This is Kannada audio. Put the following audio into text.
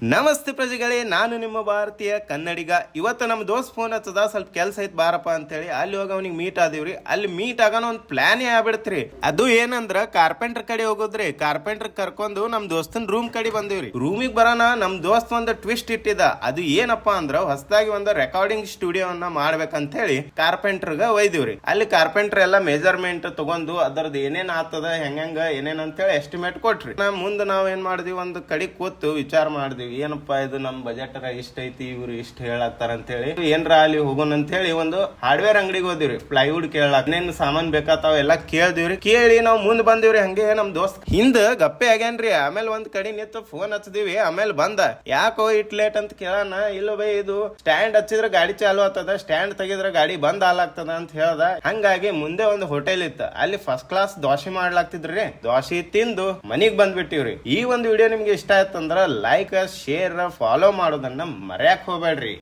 ನಮಸ್ತೆ ಪ್ರಜೆಗಳೇ, ನಾನು ನಿಮ್ಮ ಭಾರತೀಯ ಕನ್ನಡಿಗ. ಇವತ್ತು ನಮ್ಮ ದೋಸ್ತ್ ಫೋನ್ ಹಚ್ಚದ, ಸ್ವಲ್ಪ ಕೆಲಸ ಐತ್ ಬಾರಪ್ಪ ಅಂತೇಳಿ ಅಲ್ಲಿ ಹೋಗಿ ಅವನಿಗೆ ಮೀಟ್ ಆದಿವ್ರಿ. ಅಲ್ಲಿ ಮೀಟ್ ಆಗೋಣ ಒಂದು ಪ್ಲಾನೇ ಆಗ್ಬಿಡ್ತ್ರಿ. ಅದು ಏನಂದ್ರ ಕಾರ್ಪೆಂಟರ್ ಕಡೆ ಹೋಗೋದ್ರಿ. ಕಾರ್ಪೆಂಟರ್ ಕರ್ಕೊಂಡು ನಮ್ ದೋಸ್ತನ್ ರೂಮ್ ಕಡೆ ಬಂದಿವ್ರಿ. ರೂಮಿಗೆ ಬರೋಣ ನಮ್ ದೋಸ್ತ್ ಒಂದು ಟ್ವಿಸ್ಟ್ ಇಟ್ಟಿದ. ಅದು ಏನಪ್ಪಾ ಅಂದ್ರ ಹೊಸದಾಗಿ ಒಂದು ರೆಕಾರ್ಡಿಂಗ್ ಸ್ಟುಡಿಯೋವನ್ನ ಮಾಡ್ಬೇಕಂತ ಹೇಳಿ ಕಾರ್ಪೆಂಟರ್ಗ ಒಯ್ದಿವ್ರಿ. ಅಲ್ಲಿ ಕಾರ್ಪೆಂಟರ್ ಎಲ್ಲ ಮೆಜರ್ಮೆಂಟ್ ತಗೊಂಡು ಅದರದ್ದು ಏನೇನ್ ಆಗ್ತದ ಹೆಂಗ ಏನೇನ್ ಅಂತೇಳಿ ಎಸ್ಟಿಮೇಟ್ ಕೊಟ್ರಿ. ಮುಂದೆ ನಾವ್ ಏನ್ ಮಾಡಿದ್ವಿ, ಒಂದು ಕಡೆ ಕೂತು ವಿಚಾರ ಮಾಡಿದ್ವಿ, ಏನಪ್ಪಾ ಇದು ನಮ್ ಬಜೆಟ್ ಇಷ್ಟ ಐತಿ, ಇವ್ರು ಇಷ್ಟ ಹೇಳಾಕ್ತಾರ ಅಂತ ಹೇಳಿ ಏನ್ರ ಅಲ್ಲಿ ಹೋಗೋಣ ಅಂತ ಹೇಳಿ ಒಂದು ಹಾರ್ಡ್ವೇರ್ ಅಂಗಡಿಗೆ ಹೋದಿವ್ರಿ. ಪ್ಲೈವುಡ್ ಕೇಳಾಕ್ ಏನೇನ್ ಸಾಮಾನ್ ಬೇಕಾತಾವ ಎಲ್ಲ ಕೇಳ್ದಿವ್ರಿ. ಕೇಳಿ ನಾವ್ ಮುಂದ್ ಬಂದಿವ್ರಿ. ಹಂಗೆ ನಮ್ ದೋಸ್ತ್ ಹಿಂದ ಗಪ್ಪೆ ಆಗ್ಯಾನ್ರಿ. ಆಮೇಲೆ ಒಂದ್ ಕಡೆ ನಿಂತು ಫೋನ್ ಹಚ್ಚದಿವಿ. ಆಮೇಲೆ ಬಂದ, ಯಾಕೋ ಇಟ್ ಲೇಟ್ ಅಂತ ಕೇಳೋಣ. ಇಲ್ಲ ಬೈ, ಇದು ಸ್ಟ್ಯಾಂಡ್ ಹಚ್ಚಿದ್ರೆ ಗಾಡಿ ಚಾಲು ಆಗ್ತದ, ಸ್ಟ್ಯಾಂಡ್ ತೆಗಿದ್ರೆ ಗಾಡಿ ಬಂದ್ ಹಾಲಾಗ್ತದ ಅಂತ ಹೇಳ್ದ. ಹಂಗಾಗಿ ಮುಂದೆ ಒಂದು ಹೋಟೆಲ್ ಇತ್ತು, ಅಲ್ಲಿ ಫಸ್ಟ್ ಕ್ಲಾಸ್ ದೋಸೆ ಮಾಡ್ಲಾಕ್ತಿದ್ರಿ. ದೋಸೆ ತಿಂದು ಮನಿಗ್ ಬಂದ್ಬಿಟ್ಟಿವ್ರಿ. ಈ ಒಂದು ವಿಡಿಯೋ ನಿಮ್ಗೆ ಇಷ್ಟ ಆಯ್ತಂದ್ರ ಲೈಕ್, ಶೇರ್, ಫಾಲೋ ಮಾಡೋದನ್ನ ಮರ್ಯಾಕ್ ಹೋಗ್ಬೇಡ್ರಿ.